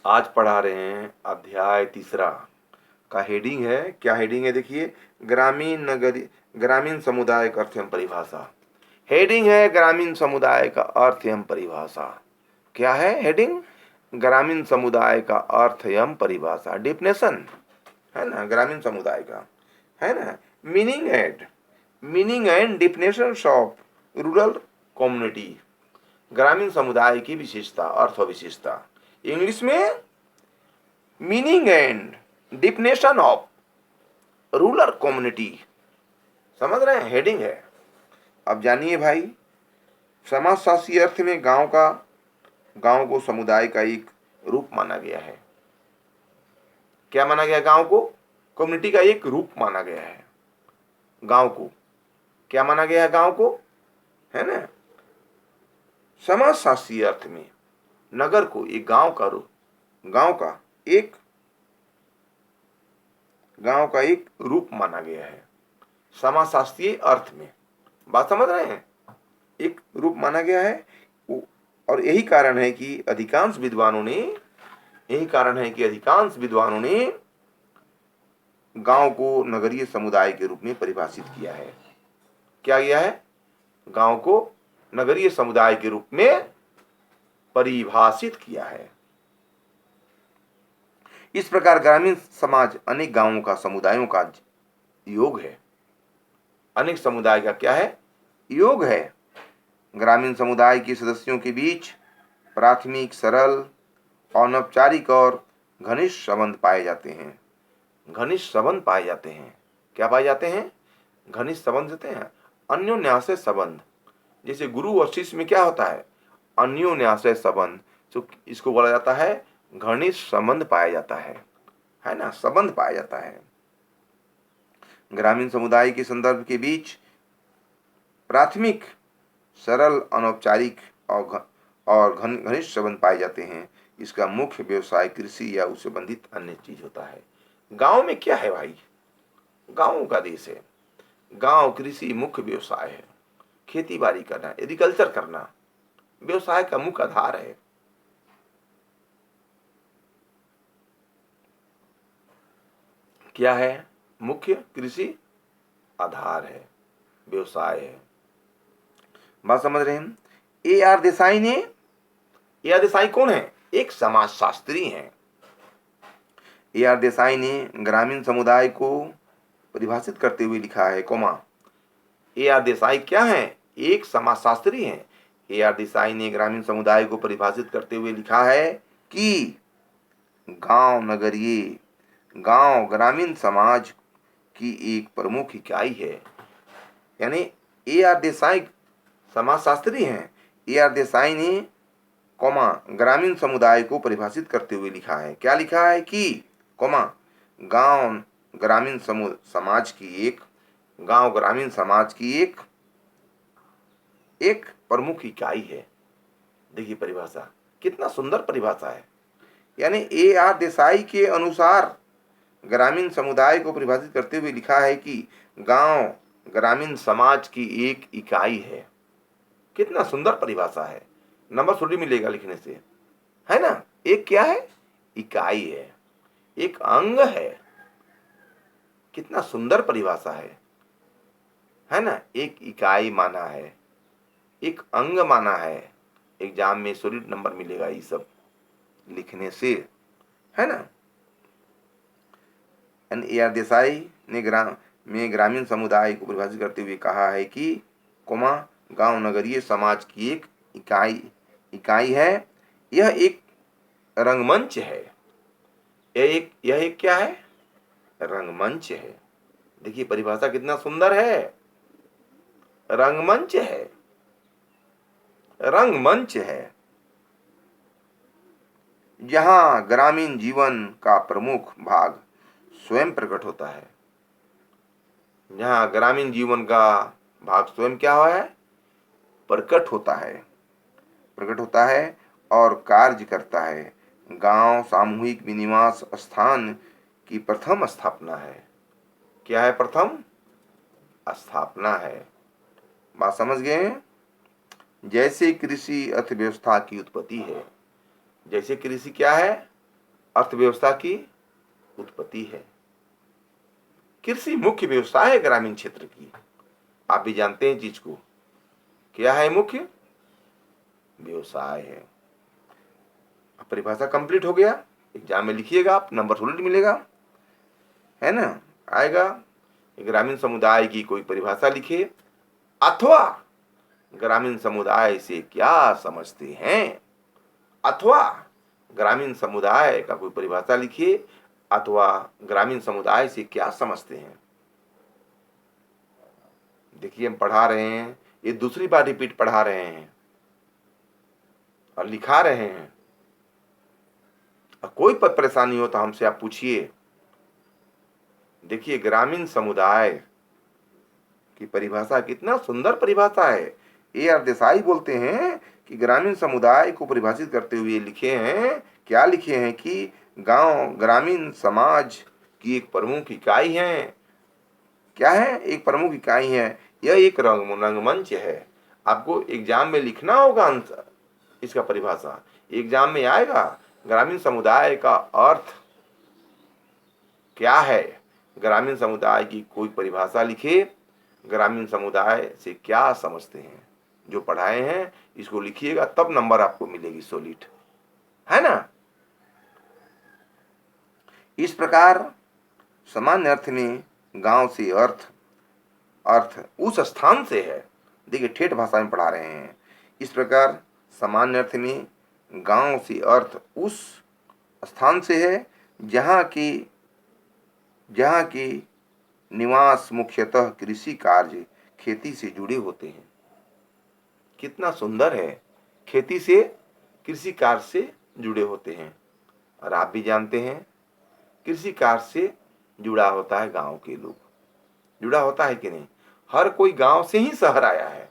आज पढ़ा रहे हैं अध्याय तीसरा का हेडिंग है। क्या हेडिंग है देखिए, ग्रामीण नगरीय ग्रामीण समुदाय का अर्थ एवं परिभाषा। हेडिंग है ग्रामीण समुदाय का अर्थ एवं परिभाषा। क्या है हेडिंग? ग्रामीण समुदाय का अर्थ एवं परिभाषा, डिफिनेशन है ना ग्रामीण समुदाय का, है ना। Meaning and definition of rural community. ग्रामीण समुदाय की विशेषता, अर्थ और विशेषता। इंग्लिश में meaning and definition of rural community. समझ रहे हैं, हेडिंग है। अब जानिए भाई, समाजशास्त्रीय अर्थ में गांव को समुदाय का एक रूप माना गया है। क्या माना गया? गांव को कम्युनिटी का एक रूप माना गया है। गांव को क्या माना गया है? गांव को, है ना। समाजशास्त्रीय अर्थ में नगर को एक गांव का रूप, गांव का एक रूप माना गया है। समाजशास्त्रीय अर्थ में, बात समझ रहे हैं, एक रूप माना गया है। और यही कारण है कि अधिकांश विद्वानों ने गांव को नगरीय समुदाय के रूप में परिभाषित किया है। क्या किया है? गांव को नगरीय समुदाय के रूप में परिभाषित किया है। इस प्रकार ग्रामीण समाज अनेक गांवों का, समुदायों का योग है। अनेक समुदाय का क्या है? योग है। ग्रामीण समुदाय के सदस्यों के बीच प्राथमिक, सरल, अनौपचारिक और घनिष्ठ संबंध पाए जाते हैं। क्या पाए जाते हैं? घनिष्ठ संबंध होते हैं, अन्योन्याश्रय संबंध। जैसे गुरु और शिष्य में क्या होता है? अन्योन्याश्रय संबंध। तो इसको बोला जाता है घनिष्ठ संबंध पाया जाता है ना, संबंध पाया जाता है। ग्रामीण समुदाय के संदर्भ के बीच प्राथमिक, सरल, अनौपचारिक और घनिष्ठ संबंध पाए जाते हैं। इसका मुख्य व्यवसाय कृषि या उससे संबंधित अन्य चीज होता है। गांव में क्या है भाई? गांवों का देश है। गांव कृषि मुख्य व्यवसाय है। खेती बाड़ी करना, एग्रीकल्चर करना व्यवसाय का मुख्य आधार है। क्या है? मुख्य कृषि आधार है, व्यवसाय है। बात समझ रहे हैं? A.R. देसाई कौन है? एक समाजशास्त्री हैं। A.R. देसाई ने ग्रामीण समुदाय को परिभाषित करते हुए लिखा है, A.R. देसाई क्या है? एक समाजशास्त्री हैं। A.R. देसाई ने ग्रामीण समुदाय को परिभाषित करते हुए लिखा है कि गांव ग्रामीण समाज की एक प्रमुख इकाई है। यानी A.R. देसाई समाजशास्त्री हैं। A.R. देसाई ने ग्रामीण समुदाय को परिभाषित करते हुए लिखा है। क्या लिखा है? कि गांव ग्रामीण समाज की एक प्रमुख इकाई है। देखिए परिभाषा, कितना सुंदर परिभाषा है। यानी A.R. देसाई के अनुसार ग्रामीण समुदाय को परिभाषित करते हुए लिखा है कि गांव ग्रामीण समाज की एक इकाई है। कितना सुंदर परिभाषा है। नंबर थोड़ी मिलेगा लिखने से, है ना। एक क्या है? इकाई है, एक अंग है। कितना सुंदर परिभाषा है ना। एक इकाई माना है, एक अंग माना है। एग्जाम में सॉलिड नंबर मिलेगा ये सब लिखने से, है ना। A.R. देसाई ने ग्रामीण समुदाय को परिभाषित करते हुए कहा है कि गांव नगरीय समाज की एक इकाई है। यह एक रंगमंच है। यह एक क्या है? रंगमंच है। देखिए परिभाषा कितना सुंदर है। रंगमंच है जहां ग्रामीण जीवन का प्रमुख भाग स्वयं प्रकट होता है। जहां ग्रामीण जीवन का भाग स्वयं क्या है? प्रकट होता है और कार्य करता है। गांव सामूहिक विनिवास स्थान की प्रथम स्थापना है। क्या है? प्रथम स्थापना है। बात समझ गए? जैसे कृषि अर्थव्यवस्था की उत्पत्ति है। जैसे कृषि क्या है? अर्थव्यवस्था की उत्पत्ति है। कृषि मुख्य व्यवसाय है ग्रामीण क्षेत्र की। आप भी जानते हैं चीज को, क्या है मुख्य व्यवसाय है। अब परिभाषा कंप्लीट हो गया, एग्जाम में लिखिएगा आप, नंबर सोलिड मिलेगा, है ना। आएगा ग्रामीण समुदाय की कोई परिभाषा लिखे, अथवा ग्रामीण समुदाय से क्या समझते हैं, अथवा ग्रामीण समुदाय का कोई परिभाषा लिखिए, अथवा ग्रामीण समुदाय से क्या समझते हैं। देखिए हम पढ़ा रहे हैं, ये दूसरी बार रिपीट पढ़ा रहे हैं और लिखा रहे हैं। और कोई परेशानी हो तो हमसे आप पूछिए। देखिए ग्रामीण समुदाय की परिभाषा कितना सुंदर परिभाषा है। ए आर देसाई बोलते हैं कि ग्रामीण समुदाय को परिभाषित करते हुए लिखे हैं, क्या लिखे हैं कि गांव ग्रामीण समाज की एक प्रमुख इकाई है। क्या है? एक प्रमुख इकाई है। यह एक रंगमंच है। आपको एग्जाम में लिखना होगा आंसर, इसका परिभाषा एग्जाम में आएगा। ग्रामीण समुदाय का अर्थ क्या है, ग्रामीण समुदाय की कोई परिभाषा लिखे, ग्रामीण समुदाय से क्या समझते हैं। जो पढ़ाए हैं इसको लिखिएगा, तब नंबर आपको मिलेगी सॉलिड, है ना। इस प्रकार सामान्य अर्थ में गांव से अर्थ उस स्थान से है। देखिए ठेठ भाषा में पढ़ा रहे हैं। इस प्रकार सामान्य अर्थ में गांव से अर्थ उस स्थान से है जहाँ की निवास मुख्यतः कृषि कार्य खेती से जुड़े होते हैं। कितना सुंदर है, खेती से कृषि कार्य से जुड़े होते हैं। और आप भी जानते हैं कृषि कार्य से जुड़ा होता है गांव के लोग, जुड़ा होता है कि नहीं। हर कोई गांव से ही शहर आया है।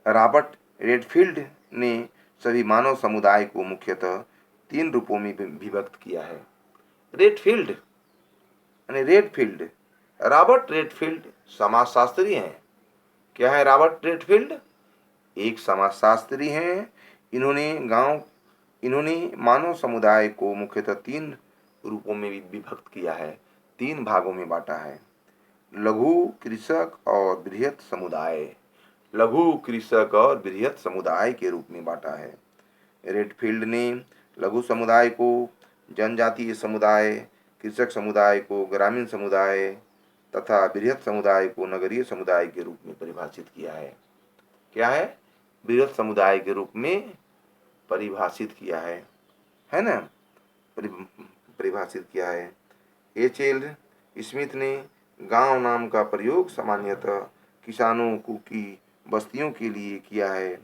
रॉबर्ट रेडफील्ड ने सभी मानव समुदाय को मुख्यतः 3 रूपों में विभक्त किया है। रॉबर्ट रेडफील्ड समाजशास्त्री हैं। क्या है रॉबर्ट रेडफील्ड? एक समाजशास्त्री हैं। इन्होंने मानव समुदाय को मुख्यतः 3 रूपों में विभक्त किया है, 3 भागों में बांटा है। लघु कृषक और बृहत समुदाय, लघु कृषक और बृहत समुदाय के रूप में बांटा है। रेडफील्ड ने लघु समुदाय को जनजातीय समुदाय, कृषक समुदाय को ग्रामीण समुदाय तथा बृहत समुदाय को नगरीय समुदाय के रूप में परिभाषित किया है। क्या है? बृहत समुदाय के रूप में परिभाषित किया है ना, परिभाषित किया है। एच.एल. स्मिथ ने गांव नाम का प्रयोग सामान्यतः किसानों की बस्तियों के लिए किया है।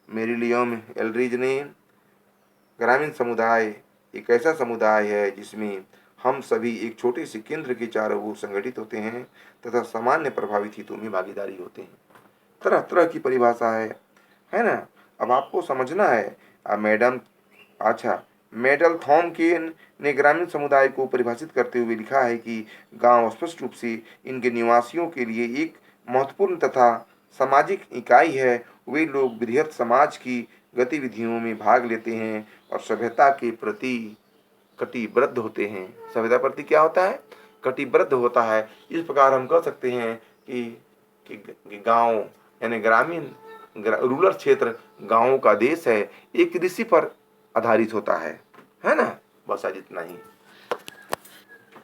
मेरिलियम एल्ड्रिज ने ग्रामीण समुदाय एक ऐसा समुदाय है जिसमें हम सभी एक छोटे से केंद्र के चारों ओर संगठित होते हैं तथा सामान्य प्रभावित हितों में भागीदारी होते हैं। तरह तरह की परिभाषा है ना। अब आपको समझना है। मेडल थॉमकिन ने ग्रामीण समुदाय को परिभाषित करते हुए लिखा है कि गांव स्पष्ट रूप से इनके निवासियों के लिए एक महत्वपूर्ण तथा सामाजिक इकाई है। वे लोग बृहत समाज की गतिविधियों में भाग लेते हैं और सभ्यता के प्रति कटिबद्ध होते हैं। सभ्यता प्रति क्या होता है? कटिबद्ध होता है। इस प्रकार हम कह सकते हैं कि गांव यानी ग्रामीण रूरल क्षेत्र गांवों का देश है। एक कृषि पर आधारित होता है ना। बस आज इतना ही।